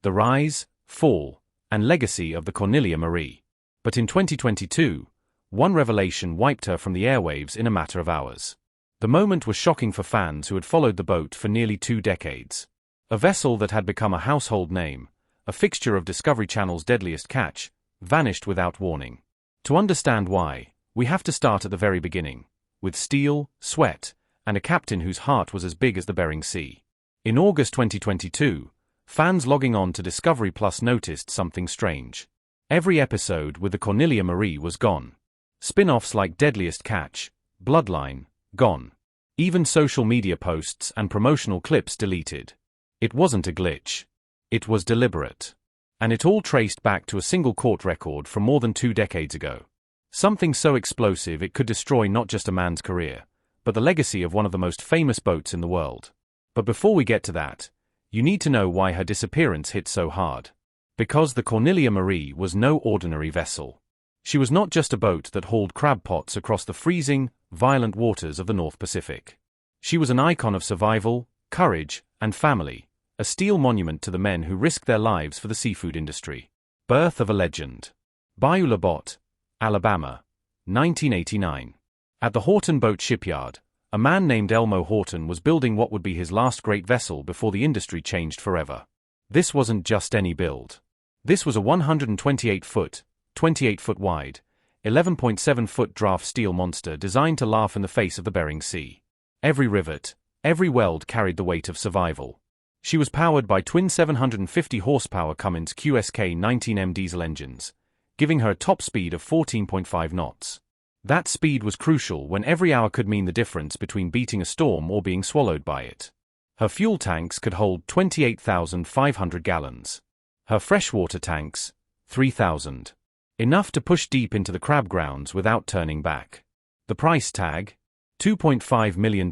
the rise, fall, and legacy of the Cornelia Marie. But in 2022, one revelation wiped her from the airwaves in a matter of hours. The moment was shocking for fans who had followed the boat for nearly 2 decades. A vessel that had become a household name, a fixture of Discovery Channel's Deadliest Catch, vanished without warning. To understand why, we have to start at the very beginning, with steel, sweat, and a captain whose heart was as big as the Bering Sea. In August 2022, fans logging on to Discovery Plus noticed something strange. Every episode with the Cornelia Marie was gone. Spin-offs like Deadliest Catch, Bloodline, gone. Even social media posts and promotional clips deleted. It wasn't a glitch. It was deliberate. And it all traced back to a single court record from more than 2 decades ago. Something so explosive it could destroy not just a man's career, but the legacy of one of the most famous boats in the world. But before we get to that, you need to know why her disappearance hit so hard. Because the Cornelia Marie was no ordinary vessel. She was not just a boat that hauled crab pots across the freezing, violent waters of the North Pacific. She was an icon of survival, courage, and family, a steel monument to the men who risked their lives for the seafood industry. Birth of a legend. Bayou Labot, Alabama, 1989. At the Horton Boat Shipyard, a man named Elmo Horton was building what would be his last great vessel before the industry changed forever. This wasn't just any build. This was a 128-foot, 28-foot wide, 11.7-foot draft steel monster designed to laugh in the face of the Bering Sea. Every rivet, every weld carried the weight of survival. She was powered by twin 750 horsepower Cummins QSK 19M diesel engines, giving her a top speed of 14.5 knots. That speed was crucial when every hour could mean the difference between beating a storm or being swallowed by it. Her fuel tanks could hold 28,500 gallons. Her freshwater tanks, 3,000. Enough to push deep into the crab grounds without turning back. The price tag? $2.5 million,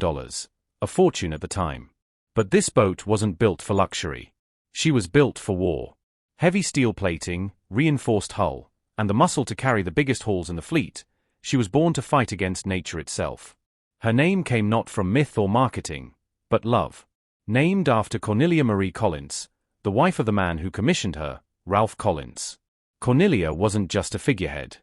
a fortune at the time. But this boat wasn't built for luxury. She was built for war. Heavy steel plating, reinforced hull, and the muscle to carry the biggest hauls in the fleet, she was born to fight against nature itself. Her name came not from myth or marketing, but love. Named after Cornelia Marie Collins, the wife of the man who commissioned her, Ralph Collins. Cornelia wasn't just a figurehead.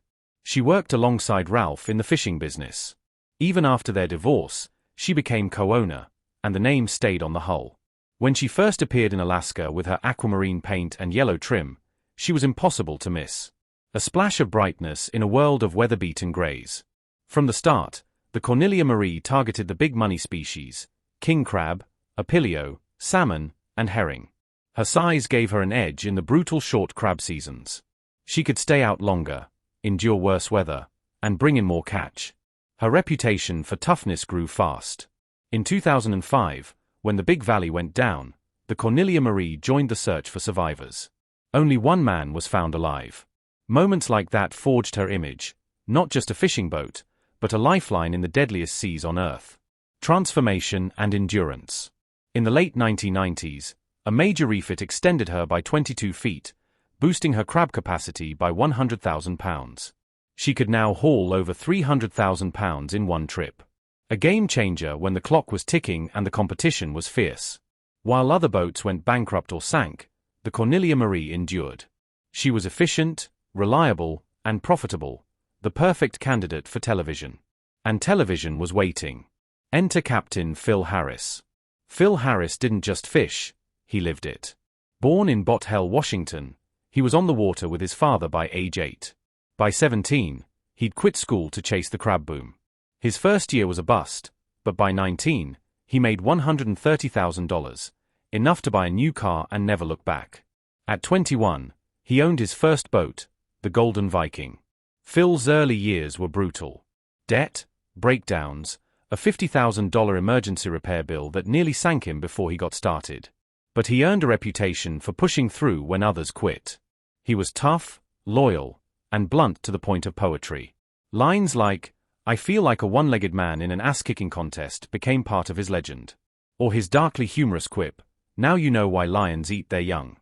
She worked alongside Ralph in the fishing business. Even after their divorce, she became co-owner, and the name stayed on the hull. When she first appeared in Alaska with her aquamarine paint and yellow trim, she was impossible to miss. A splash of brightness in a world of weather-beaten grays. From the start, the Cornelia Marie targeted the big money species, king crab, apilio, salmon, and herring. Her size gave her an edge in the brutal short crab seasons. She could stay out longer, endure worse weather, and bring in more catch. Her reputation for toughness grew fast. In 2005, when the Big Valley went down, the Cornelia Marie joined the search for survivors. Only one man was found alive. Moments like that forged her image, not just a fishing boat, but a lifeline in the deadliest seas on Earth. Transformation and endurance. In the late 1990s, a major refit extended her by 22 feet, boosting her crab capacity by 100,000 pounds. She could now haul over 300,000 pounds in one trip. A game changer when the clock was ticking and the competition was fierce. While other boats went bankrupt or sank, the Cornelia Marie endured. She was efficient, reliable, and profitable, the perfect candidate for television. And television was waiting. Enter Captain Phil Harris. Phil Harris didn't just fish, he lived it. Born in Bot Hell, Washington, he was on the water with his father by age 8. By 17, he'd quit school to chase the crab boom. His first year was a bust, but by 19, he made $130,000, enough to buy a new car and never look back. At 21, he owned his first boat, the Golden Viking. Phil's early years were brutal. Debt, breakdowns, a $50,000 emergency repair bill that nearly sank him before he got started. But he earned a reputation for pushing through when others quit. He was tough, loyal, and blunt to the point of poetry. Lines like, "I feel like a one-legged man in an ass-kicking contest" became part of his legend. Or his darkly humorous quip, "Now you know why lions eat their young."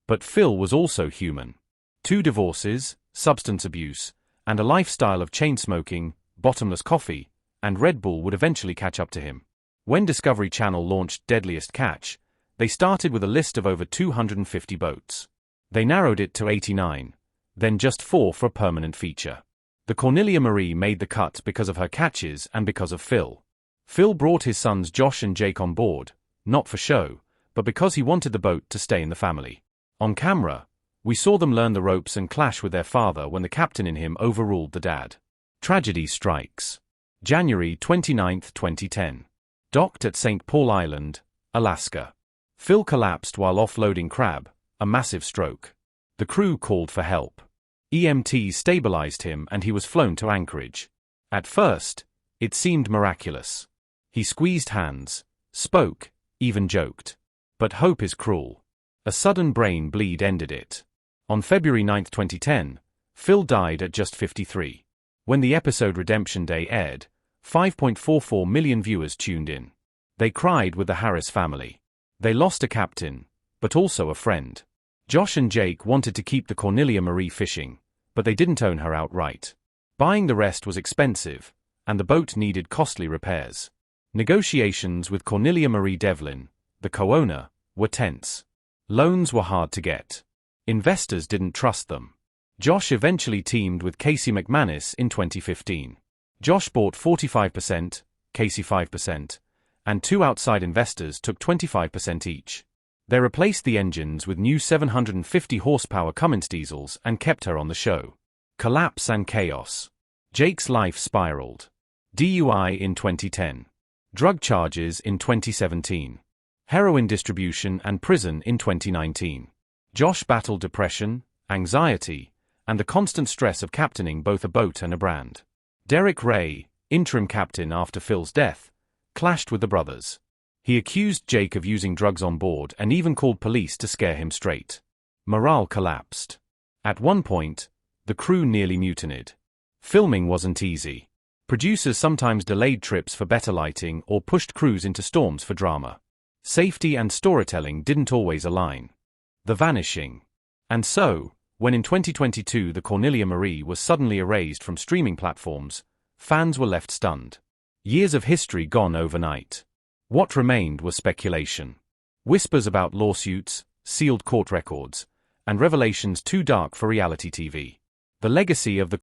But Phil was also human. 2 divorces, substance abuse, and a lifestyle of chain-smoking, bottomless coffee, and Red Bull would eventually catch up to him. When Discovery Channel launched Deadliest Catch, They started with a list of over 250 boats. They narrowed it to 89, then just 4 for a permanent feature. The Cornelia Marie made the cut because of her catches and because of Phil. Phil brought his sons Josh and Jake on board, not for show, but because he wanted the boat to stay in the family. On camera, we saw them learn the ropes and clash with their father when the captain in him overruled the dad. Tragedy strikes. January 29, 2010. Docked at St. Paul Island, Alaska. Phil collapsed while offloading crab, a massive stroke. The crew called for help. EMTs stabilized him and he was flown to Anchorage. At first, it seemed miraculous. He squeezed hands, spoke, even joked. But hope is cruel. A sudden brain bleed ended it. On February 9, 2010, Phil died at just 53. When the episode Redemption Day aired, 5.44 million viewers tuned in. They cried with the Harris family. They lost a captain, but also a friend. Josh and Jake wanted to keep the Cornelia Marie fishing, but they didn't own her outright. Buying the rest was expensive, and the boat needed costly repairs. Negotiations with Cornelia Marie Devlin, the co-owner, were tense. Loans were hard to get. Investors didn't trust them. Josh eventually teamed with Casey McManus in 2015. Josh bought 45%, Casey 5%, and 2 outside investors took 25% each. They replaced the engines with new 750 horsepower Cummins diesels and kept her on the show. Collapse and chaos. Jake's life spiraled. DUI in 2010. Drug charges in 2017. Heroin distribution and prison in 2019. Josh battled depression, anxiety, and the constant stress of captaining both a boat and a brand. Derek Ray, interim captain after Phil's death, clashed with the brothers. He accused Jake of using drugs on board and even called police to scare him straight. Morale collapsed. At one point, the crew nearly mutinied. Filming wasn't easy. Producers sometimes delayed trips for better lighting or pushed crews into storms for drama. Safety and storytelling didn't always align. The vanishing. And so, when in 2022 the Cornelia Marie was suddenly erased from streaming platforms, fans were left stunned. Years of history gone overnight. What remained was speculation. Whispers about lawsuits, sealed court records, and revelations too dark for reality TV. The legacy of the